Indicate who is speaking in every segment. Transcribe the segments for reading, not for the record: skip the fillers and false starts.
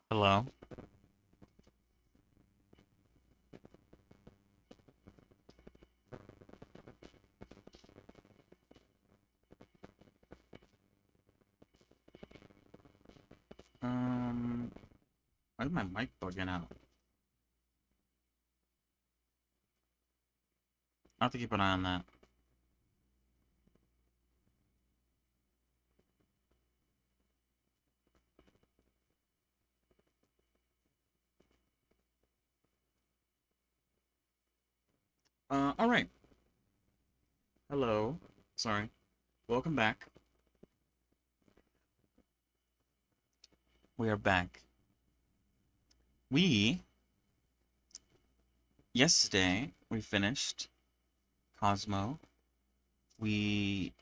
Speaker 1: Hello. Um, why is my mic bugging out? I have to keep an eye on that. All right. Hello. Sorry. Welcome back. We are back. We Yesterday we finished Cosmo. We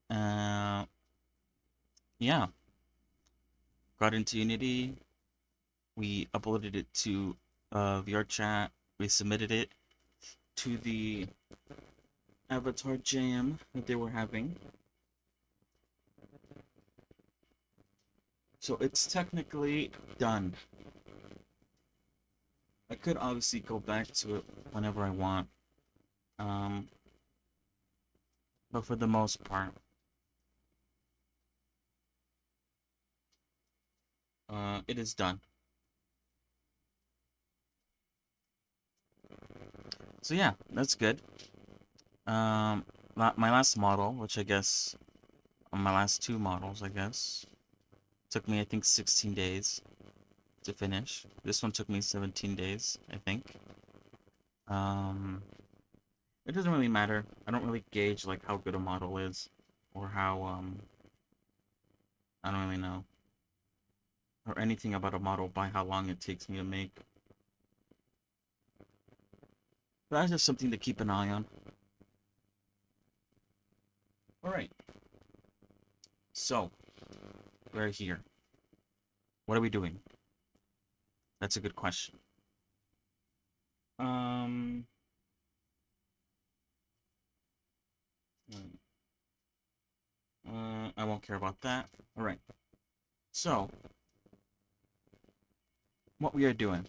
Speaker 1: uh yeah, got into Unity. We uploaded it to VRChat. We submitted it to the Avatar Jam that they were having. So it's technically done. I could obviously go back to it whenever I want. Um, but for the most part, it is done. So yeah, that's good. Um, my last model, which I guess, my last two models, I guess, took me, I think, 16 days to finish. This one took me 17 days, I think. Um, it doesn't really matter. I don't really gauge, like, how good a model is, or how, I don't really know, or anything about a model by how long it takes me to make. But that's just something to keep an eye on. Alright, so, we're here. What are we doing? That's a good question. Um, I won't care about that. Alright, so, what we are doing.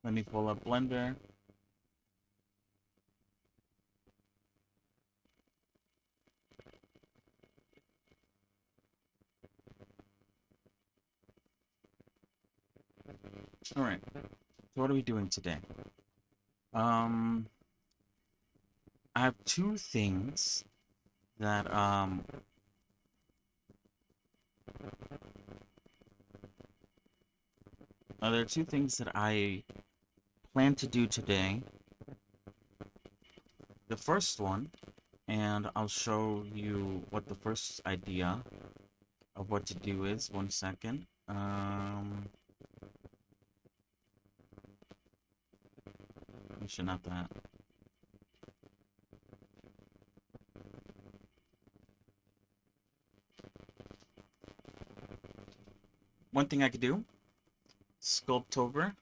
Speaker 1: Let me pull up Blender. Alright, so what are we doing today? Um, I have two things that, there are two things that I plan to do today. The first one, and I'll show you what the first idea of what to do is. One second. Actually, not that. One thing I could do, sculpt over,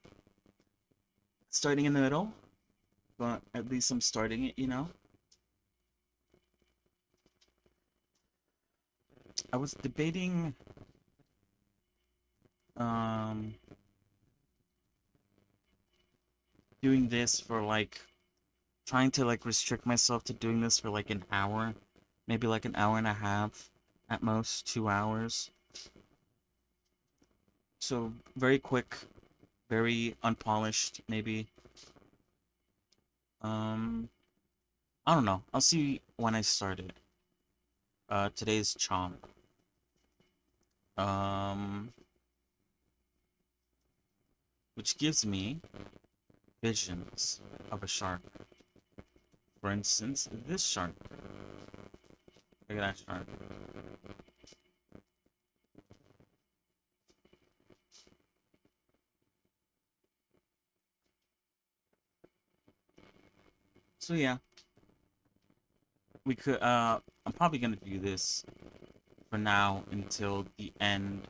Speaker 1: starting in the middle, but at least I'm starting it, you know? I was debating, um, doing this for like, trying to like restrict myself to doing this for like an hour, maybe like an hour and a half, at most 2 hours. So very quick, very unpolished, maybe. Um, I don't know. I'll see when I start it. Today's chomp. Um, which gives me visions of a shark. For instance, this shark. Look at that shark. So yeah, we could. I'm probably gonna do this for now until the end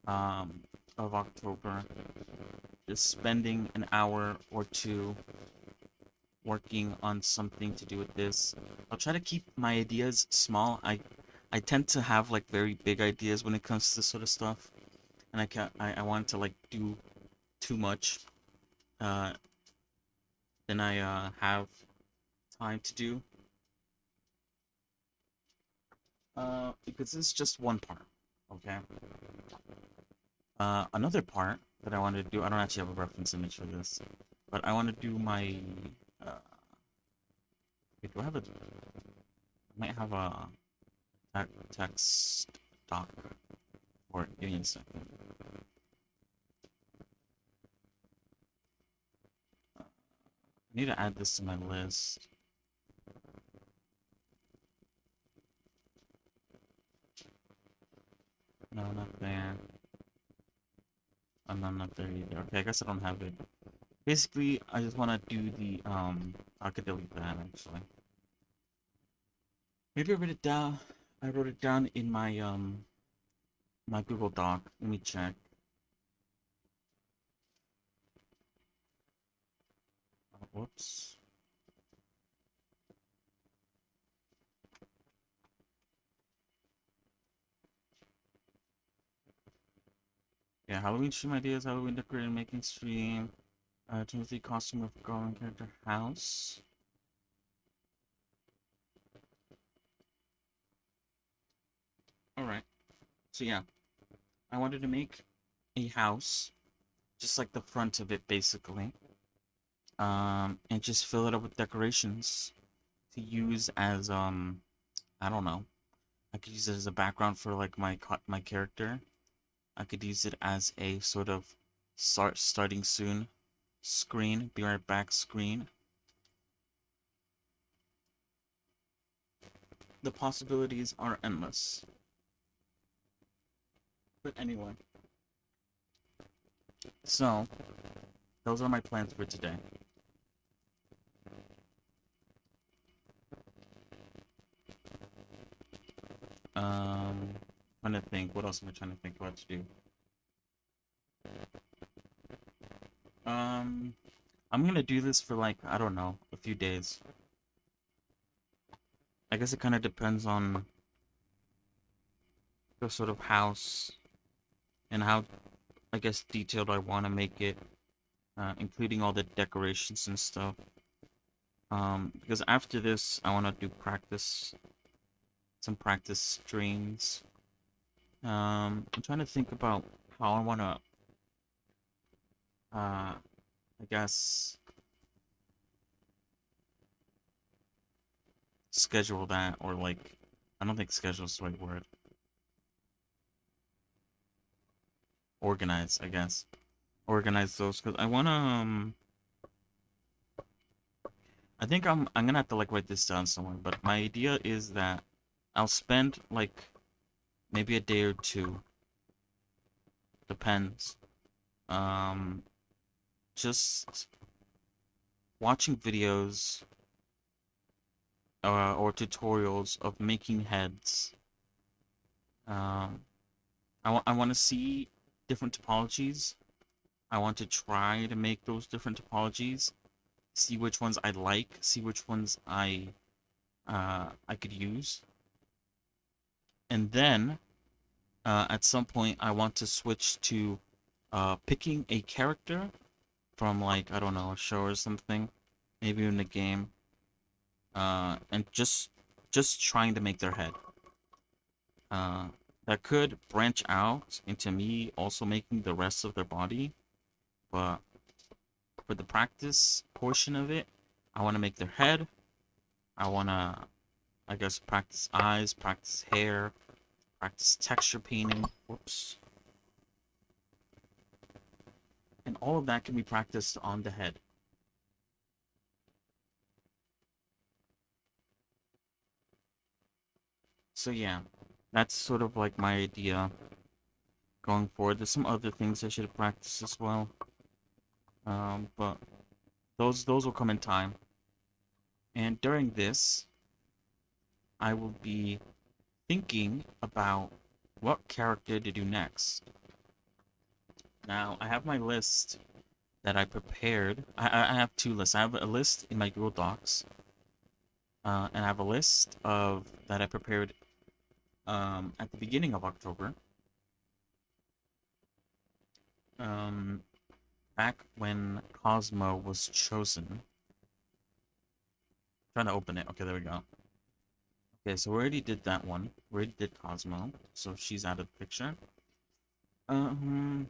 Speaker 1: um of October. Just spending an hour or two working on something to do with this. I'll try to keep my ideas small. I tend to have like very big ideas when it comes to this sort of stuff. and I can't. I want to like do too much, uh, than I have time to do. Because this is just one part. Okay. Another part that I want to do. I don't actually have a reference image for this, but I want to do my. Uh, wait, do I have a? I might have a text doc for it. Give me a second. I need to add this to my list. No, not there. I'm not there either. Okay, I guess I don't have it. Basically, I just want to do the I could delete that actually. Maybe I wrote it down. I wrote it down in my Google Doc. Let me check. Whoops. Yeah, Halloween stream ideas, Halloween decorating, making stream, Timothy costume of Garland character house. Alright. So yeah, I wanted to make a house, just like the front of it basically. And just fill it up with decorations to use as I don't know. I could use it as a background for like my character. I could use it as a sort of starting soon screen, be right back screen. The possibilities are endless. But anyway, so those are my plans for today. Um, trying to think. What else am I trying to think what to do? Um, I'm gonna do this for like I don't know, a few days. I guess it kind of depends on the sort of house and how I guess detailed I want to make it, including all the decorations and stuff. Because after this, I want to do some practice streams. I'm trying to think about how I want to, I guess, schedule that, or like, I don't think schedule is the right word. Organize, I guess. Organize those, because I want to, I think I'm gonna have to like write this down somewhere, but my idea is that I'll spend like maybe a day or two, depends, um, just watching videos or tutorials of making heads. Um, I want to see different topologies. I want to try to make those different topologies, see which ones I like, see which ones I could use, and then at some point I want to switch to picking a character from like I don't know a show or something, maybe in a game, and just trying to make their head. Uh, that could branch out into me also making the rest of their body, but for the practice portion of it, I want to make their head. I want to, I guess, practice eyes, practice hair, practice texture painting. Whoops. And all of that can be practiced on the head. So yeah, that's sort of like my idea going forward. There's some other things I should practice as well. But those will come in time. And during this, I will be thinking about what character to do next. Now, I have my list that I prepared. I have two lists. I have a list in my Google Docs, and I have a list of that I prepared at the beginning of October. Um, back when Cosmo was chosen. Trying to open it. Okay, there we go. Okay, so we already did that one. We already did Cosmo, so she's out of the picture. Um,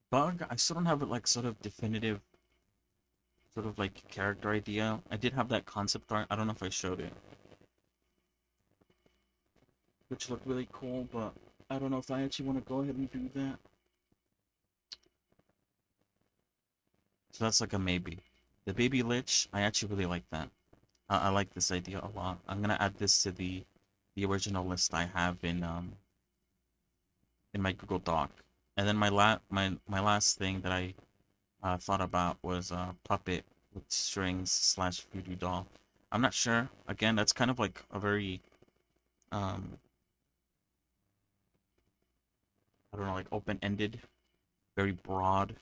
Speaker 1: Bug, I still don't have like sort of definitive sort of like character idea. I did have that concept art. I don't know if I showed it, which looked really cool, but I don't know if I actually want to go ahead and do that. So that's like a maybe. The baby lich, I actually really like that. I like this idea a lot. I'm gonna add this to the original list I have in my Google Doc. And then my last thing that I thought about was puppet with strings slash voodoo doll. I'm not sure. Again, that's kind of like a very um I don't know, like open-ended, very broad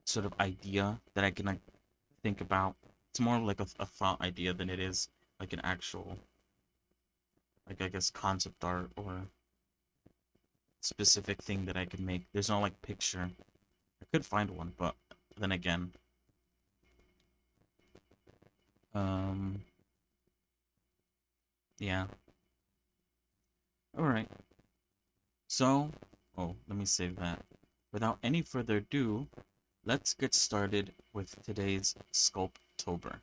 Speaker 1: sort of idea that I can like think about. It's more like a thought idea than it is like an actual like I guess concept art or specific thing that I could make. There's no like picture. I could find one, but then again, um, yeah. All right. So, oh, let me save that. Without any further ado, let's get started with today's Sculptober.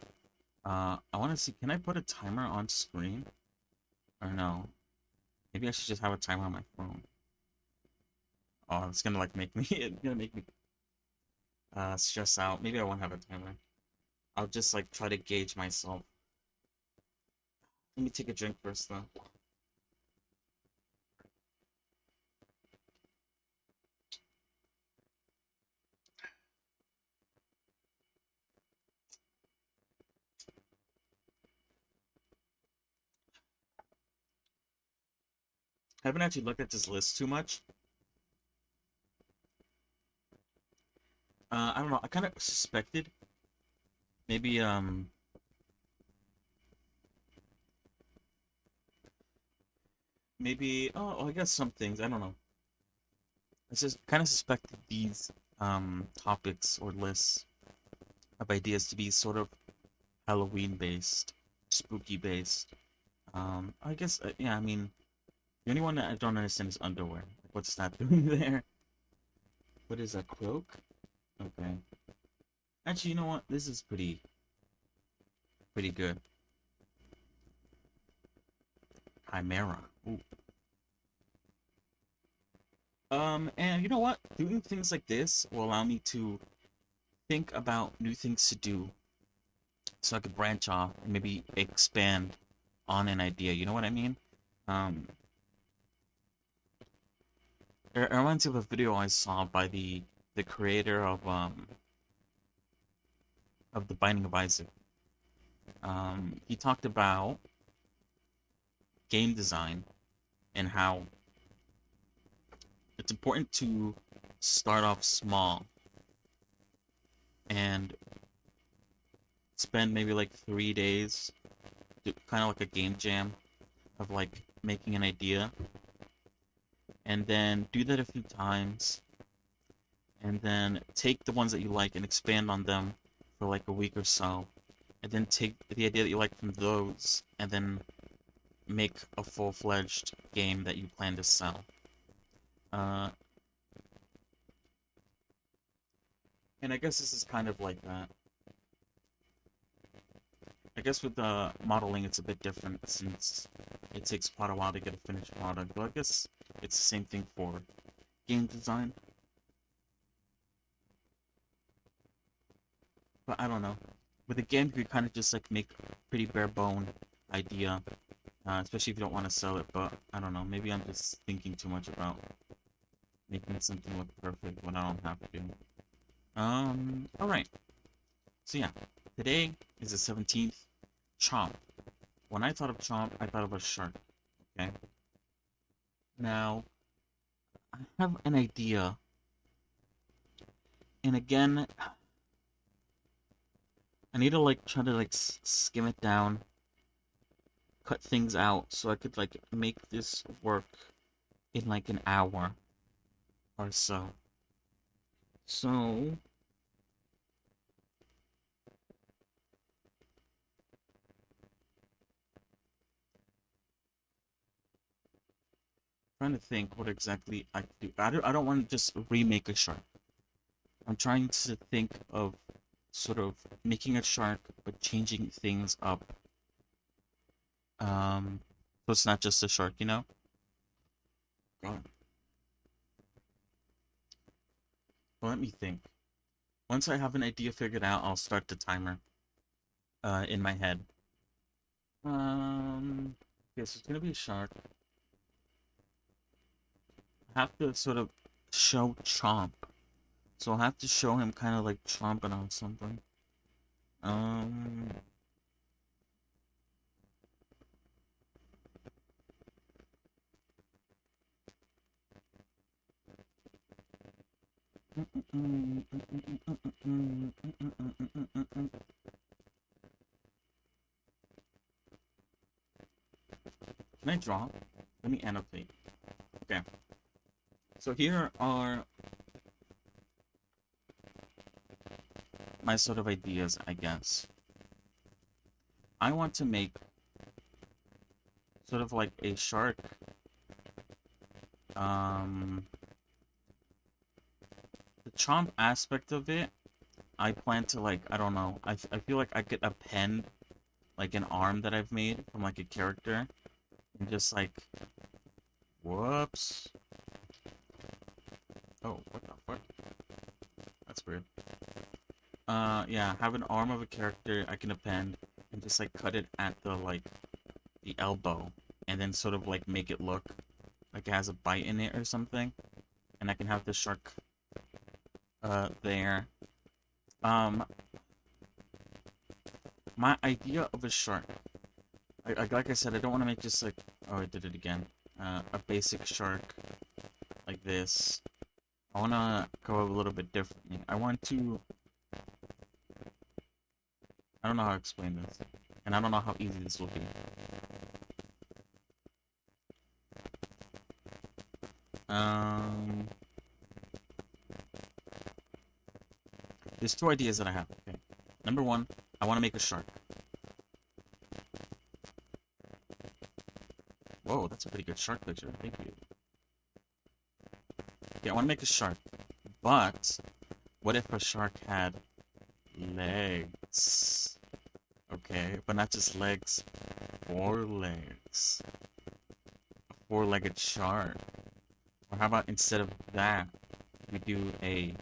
Speaker 1: I want to see, can I put a timer on screen or no? Maybe I should just have a timer on my phone. Oh, it's gonna like make me, it's gonna make me stress out. Maybe I won't have a timer. I'll just like try to gauge myself. Let me take a drink first though. I haven't actually looked at this list too much. I don't know. I kind of suspected maybe maybe I guess some things. I don't know. I just kind of suspected these topics or lists of ideas to be sort of Halloween based, spooky based. I guess yeah. I mean, the only one that I don't understand is underwear. Like, what's that doing there? What is a cloak? Okay. Actually, you know what? This is pretty good. Chimera. Ooh. And you know what? Doing things like this will allow me to think about new things to do so I could branch off and maybe expand on an idea. You know what I mean? Um, it reminds me of a video I saw by the creator of The Binding of Isaac. He talked about game design and how it's important to start off small and spend maybe like 3 days, kind of like a game jam of like making an idea, and then do that a few times, and then take the ones that you like and expand on them for like a week or so, and then take the idea that you like from those, and then make a full-fledged game that you plan to sell. Uh, and I guess this is kind of like that. I guess with the modeling, it's a bit different since it takes quite a while to get a finished product. But I guess it's the same thing for game design. But I don't know. With a game, you could kind of just like make a pretty bare bone idea, especially if you don't want to sell it. But I don't know. Maybe I'm just thinking too much about making something look perfect when I don't have to. All right. So yeah, today is the 17th. Chomp. When I thought of chomp, I thought of a shark. Okay. Now I have an idea, and again, I need to like try to like skim it down, cut things out, so I could like make this work in like an hour. or so. So, trying to think what exactly I could do. I don't want to just remake a shark. I'm trying to think of sort of making a shark but changing things up. So it's not just a shark, you know? God. Well, let me think. Once I have an idea figured out, I'll start the timer in my head. Um, yes, it's gonna be a shark. I have to sort of show Chomp. So I'll have to show him kind of like chomping on something. Um, can I draw? Let me annotate. Okay. So here are my sort of ideas, I guess. I want to make sort of like a shark. Um, the chomp aspect of it, I plan to like, I don't know. I feel like I could append like an arm that I've made from like a character and just like, whoops. Oh, what the fuck? That's weird. Yeah, have an arm of a character I can append and just like cut it at the like the elbow and then sort of like make it look like it has a bite in it or something. And I can have the shark there. Um, my idea of a shark. Like I said, I don't want to make just like, oh, I did it again. A basic shark like this. I want to go a little bit differently. I don't know how to explain this. And I don't know how easy this will be. Um, there's two ideas that I have. Okay. Number one, I want to make a shark. Whoa, that's a pretty good shark picture. Thank you. Okay, I want to make a shark. But what if a shark had legs? Okay, but not just legs, four legs. A four-legged shark. Or how about instead of that, we do a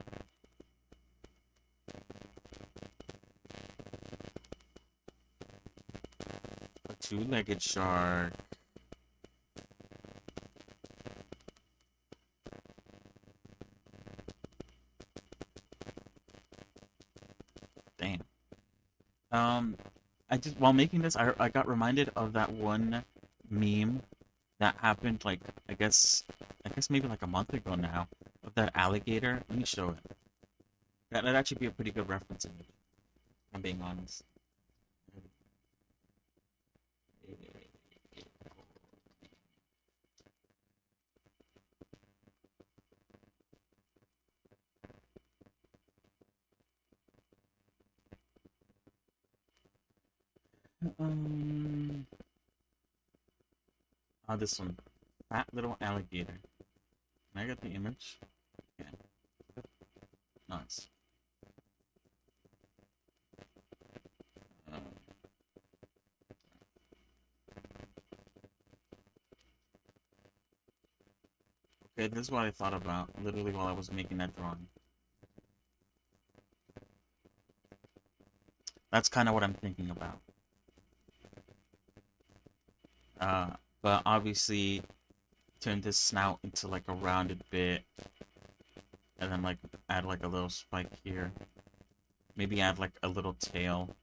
Speaker 1: two-legged shark? Damn. Um, I just while making this, I got reminded of that one meme that happened like I guess maybe like a month ago now of that alligator. Let me show it. That'd actually be a pretty good reference image, if I'm being honest. Um, this one. Fat little alligator. Can I get the image? Yeah, nice. Uh, okay, this is what I thought about literally while I was making that drawing. That's kind of what I'm thinking about. Uh, but obviously turn this snout into like a rounded bit, and then like add like a little spike here. Maybe add like a little tail.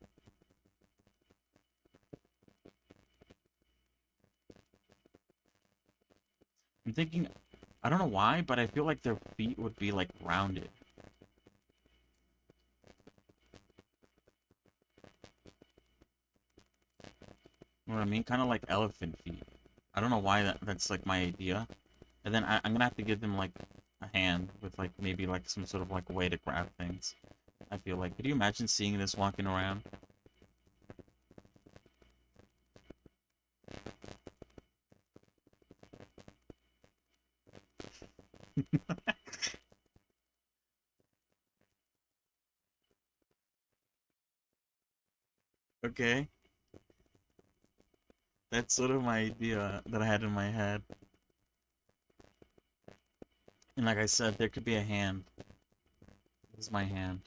Speaker 1: I'm thinking, I don't know why, but I feel like their feet would be like rounded. You know what I mean? Kind of like elephant feet. I don't know why that's like my idea. And then I'm gonna have to give them like a hand with like maybe like some sort of like way to grab things. I feel like. Could you imagine seeing this walking around? Okay, that's sort of my idea that I had in my head. And like I said, there could be a hand. This is my hand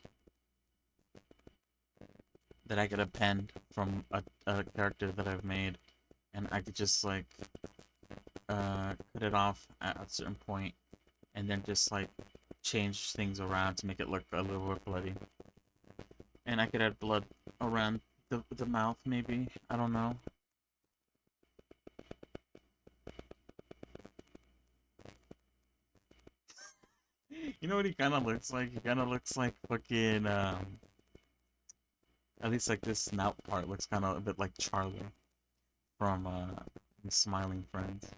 Speaker 1: that I could append from a character that I've made, and I could just like cut it off at a certain point, and then just like change things around to make it look a little more bloody. And I could add blood around the mouth, maybe. I don't know. You know what he kind of looks like? He kind of looks like fucking at least like this snout part looks kind of a bit like Charlie from the Smiling Friends.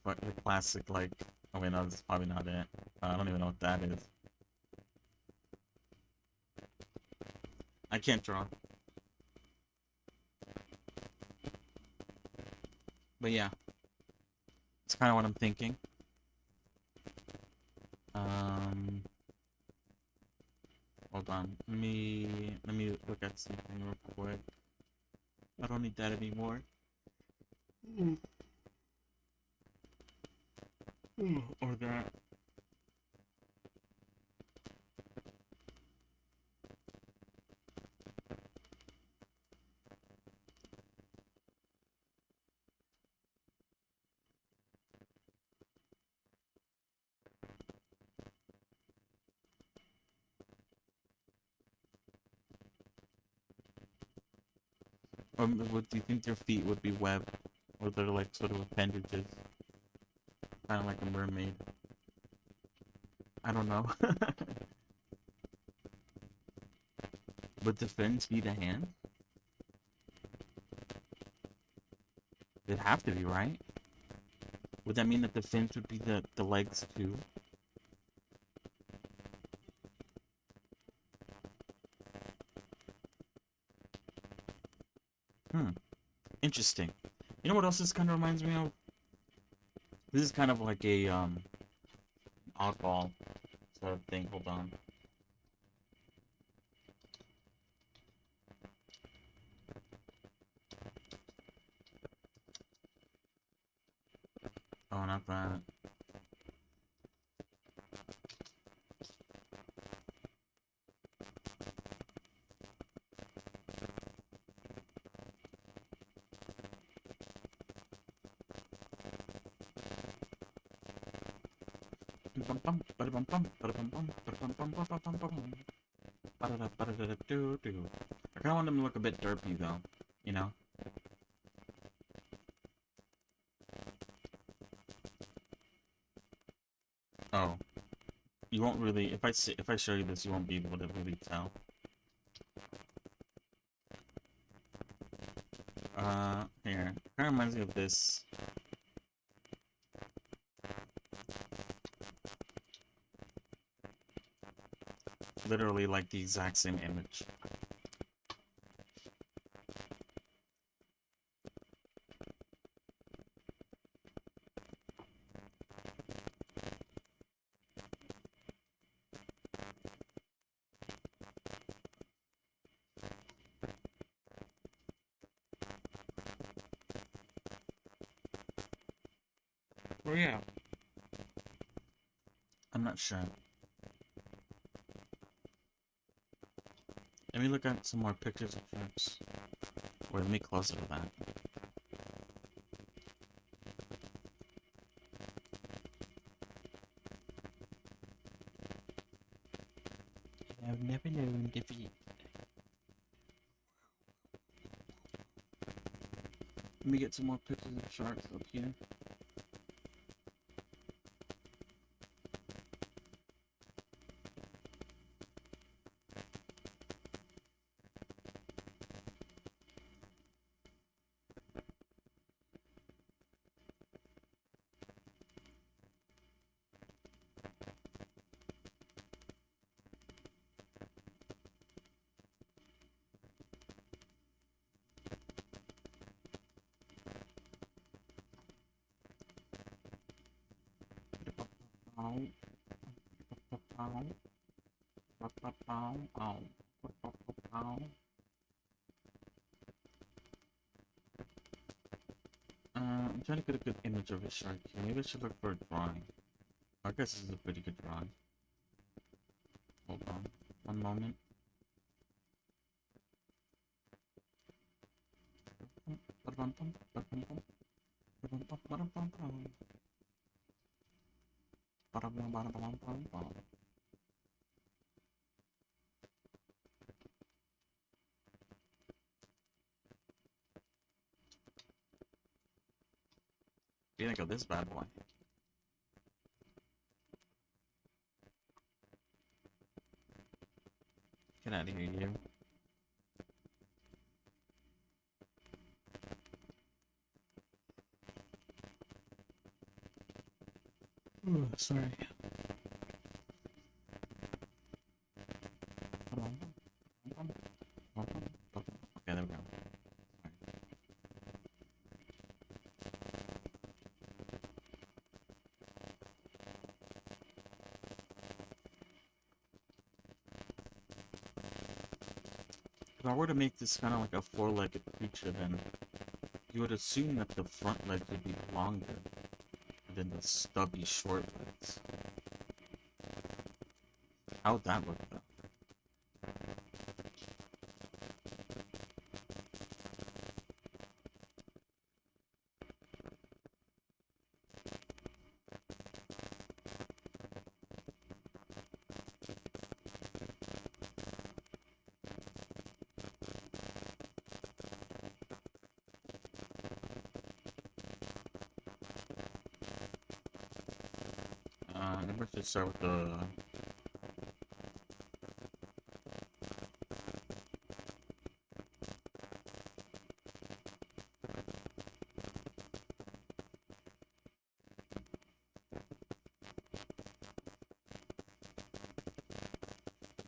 Speaker 1: But the classic like, oh wait, no, this is probably not it. I don't even know what that is. I can't draw. But yeah, it's kind of what I'm thinking. Um, Hold on. Let me look at something real quick. I don't need that anymore. Or that. Would do you think their feet would be webbed, or they're like sort of appendages, kind of like a mermaid? I don't know. Would the fins be the hand? They'd have to be, right? Would that mean that the fins would be the legs too? Hmm. Interesting. You know what else this kind of reminds me of? This is kind of like a oddball sort of thing. Hold on. Oh, not that. I kind of want them to look a bit derpy though, you know? Oh, you won't really. If I show you this, you won't be able to really tell. Here, kind of reminds me of this. Literally like the exact same image. Oh yeah. I'm not sure. Let me look at some more pictures of sharks. Or let me closer to that. I've never known defeat. Let me get some more pictures of sharks up here. Ow. Ow. Ow. Ow. Ow. I'm trying to get a good image of a shark here. Maybe I should look for a drawing. I guess this is a pretty good drawing. Hold on. One moment. Think of this bad boy. Get out of here, you. Ooh, sorry. Okay, there we go. If I were to make this kind of like a four-legged creature, then you would assume that the front legs would be longer than the stubby short legs. How would that look, though? Maybe I should start with the...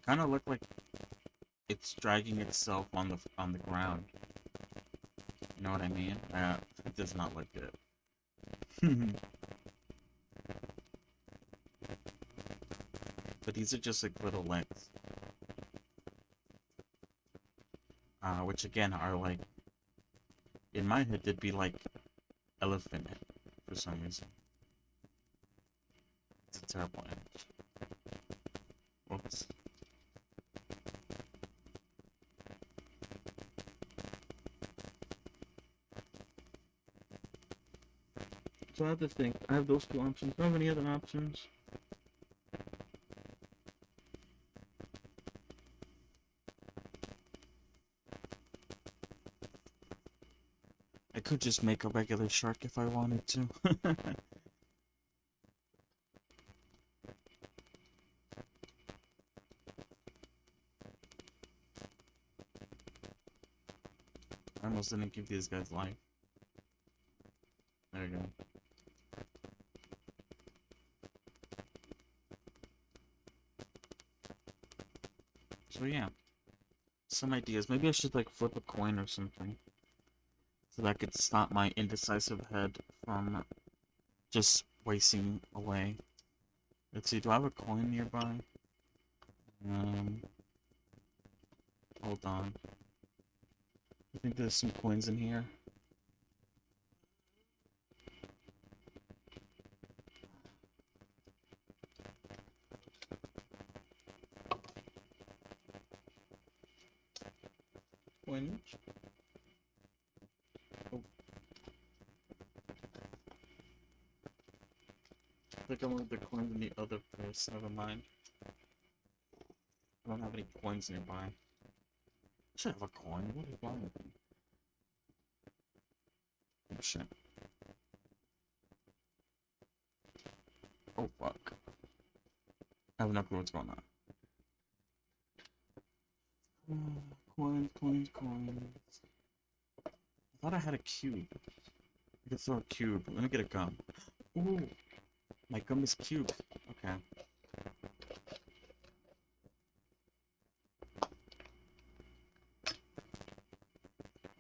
Speaker 1: Kind of look like it's dragging itself on the ground. You know what I mean? It does not look good. But these are just like little legs. Which again are like, in my head, they'd be like elephant head for some reason. It's a terrible image. Whoops. So I have to think. I have those two options. Do I have any other options? I could just make a regular shark if I wanted to. I almost didn't give these guys life. There you go. So yeah, some ideas. Maybe I should like flip a coin or something, so that could stop my indecisive head from just wasting away. Let's see, do I have a coin nearby? Um, Hold on. I think there's some coins in here. Coins? Oh. I think I want the coins in the other purse. Never mind. I don't have any coins nearby. I should have a coin. What is wrong with me? Oh shit. Oh fuck. I have no clue what's going on. Coins, coins, coins. I thought I had a cube. I could throw a cube. Let me get a gum. Ooh, my gum is cubed. Okay.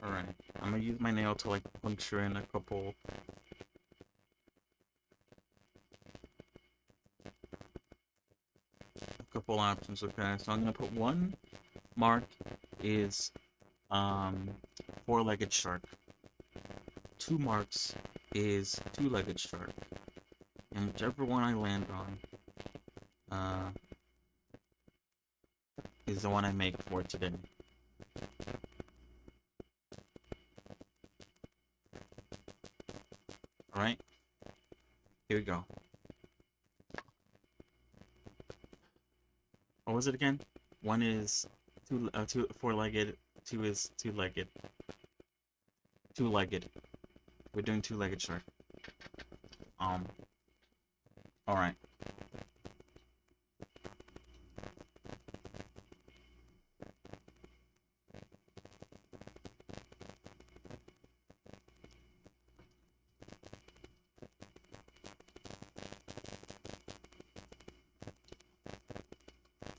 Speaker 1: Alright. I'm gonna use my nail to like puncture in a couple. couple options. Okay, so I'm gonna put one mark is um four-legged shark. Two marks is two-legged shark, and whichever one I land on uh is the one I make for today. All right, here we go. What was it again? One is two four-legged. Two is two-legged. Two-legged. We're doing two-legged shark. Um. All right.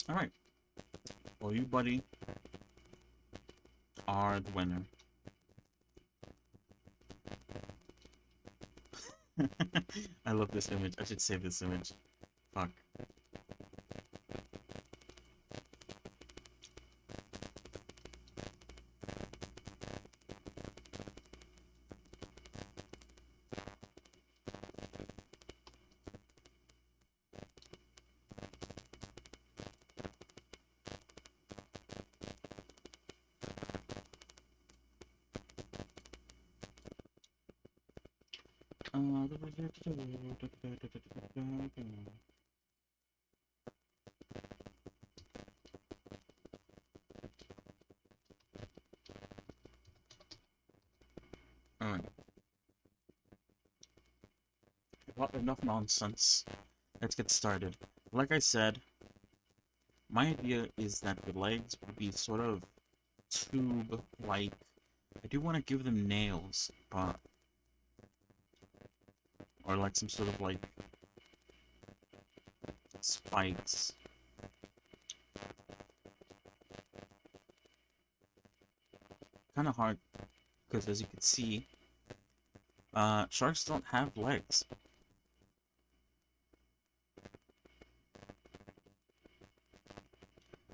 Speaker 1: All right. Well, you, buddy, are the winner. I love this image. I should save this image. Fuck. Alright. Well, enough nonsense. Let's get started. Like I said, my idea is that the legs would be sort of tube-like. I do want to give them nails, but... Or like some sort of like... spikes. Kind of hard, because as you can see, sharks don't have legs.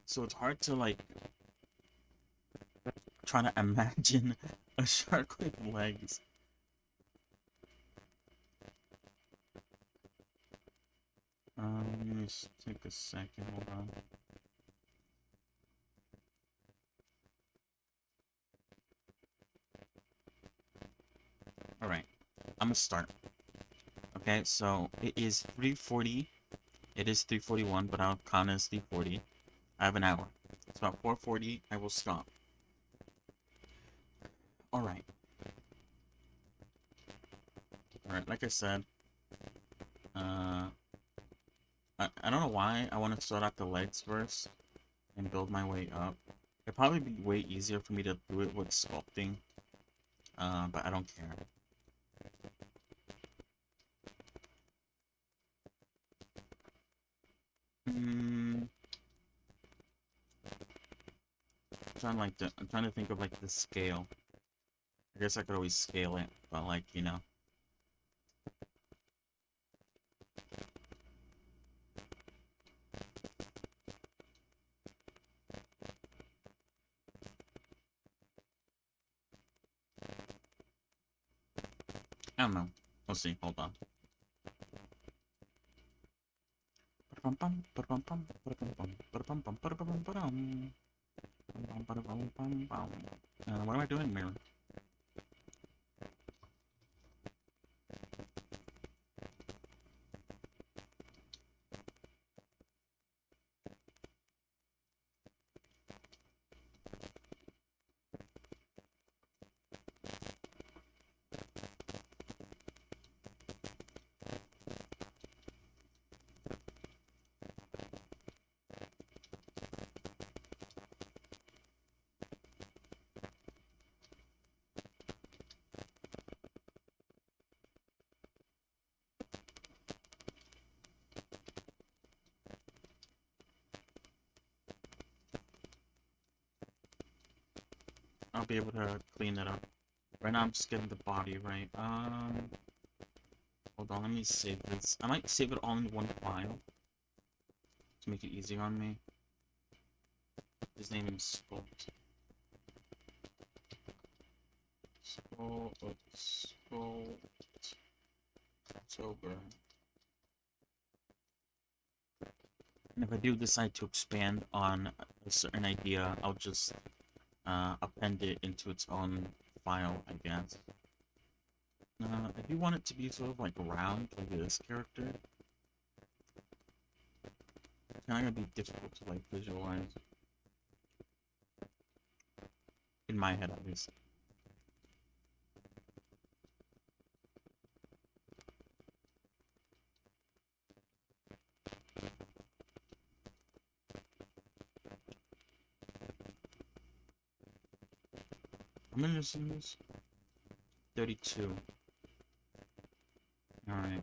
Speaker 1: So it's hard to like try to imagine a shark with legs. Let me just take a second, hold on. Alright, I'm gonna start. Okay, so it is 3:40. It is 3:41, but I'll count as 3:40. I have an hour. It's about 4:40. I will stop. Alright. Alright, like I said, uh, I don't know why I want to start out the legs first and build my way up. It'd probably be way easier for me to do it with sculpting, but I don't care. Mm, I'm trying to think of like the scale. I guess I could always scale it, but like, you know. I don't know. We'll see. Hold on. What am I doing, Mirror? I'll be able to clean it up. Right now I'm just getting the body right. Hold on, let me save this. I might save it all in one file. to make it easier on me. His name is Sculpt. Sculpt. October. And if I do decide to expand on a certain idea, I'll just append it into its own file, I guess. If you want it to be sort of like round, like this character, it's kind of gonna be difficult to like visualize. In my head, at least. How many is this? 32. Alright.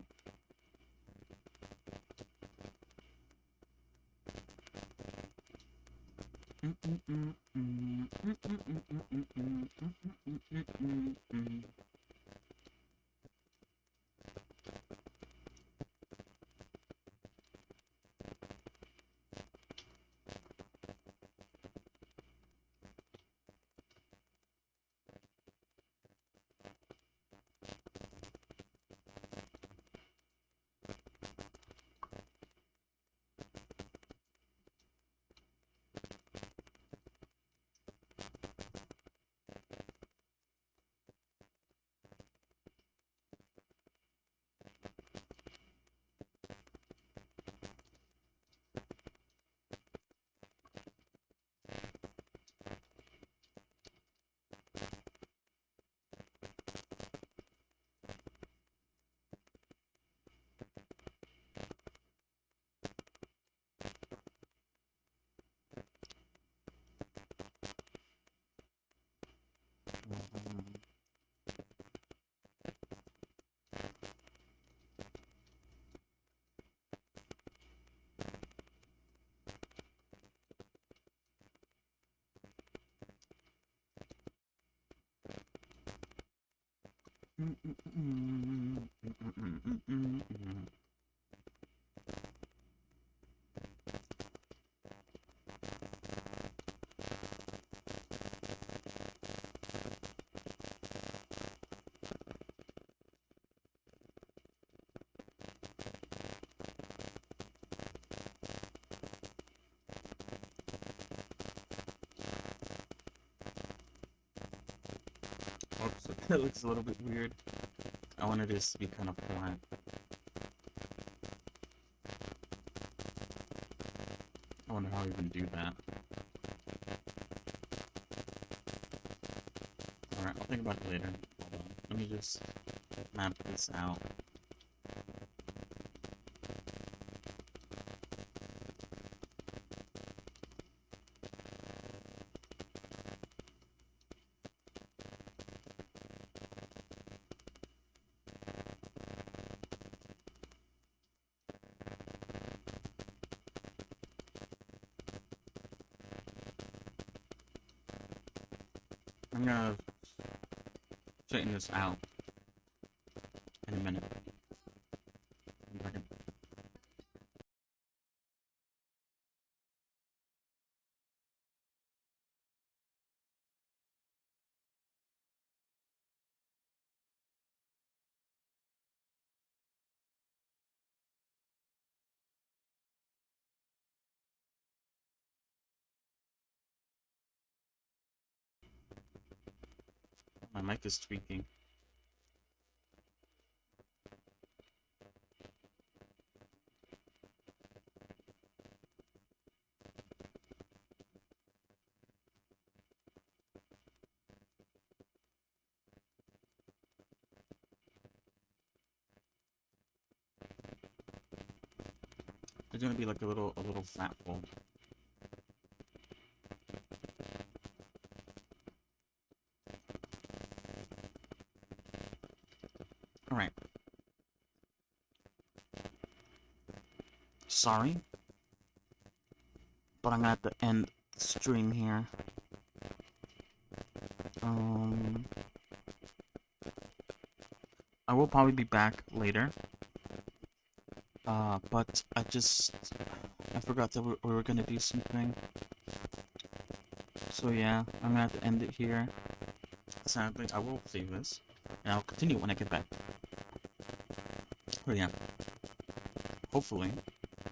Speaker 1: Oops, that looks a little bit weird. I wanted this to be kind of flat. I wonder how you even do that. Alright, I'll think about it later. Hold on. Let me just map this out. I'm gonna straighten this out in a minute. My mic is tweaking. There's gonna be like a little flat fold. Alright. Sorry, but I'm gonna have to end the stream here. I will probably be back later. But I just I forgot that we were gonna do something. So yeah, I'm gonna have to end it here. Sadly, I will save this, and I'll continue when I get back. But yeah, hopefully,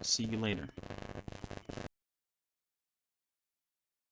Speaker 1: see you later.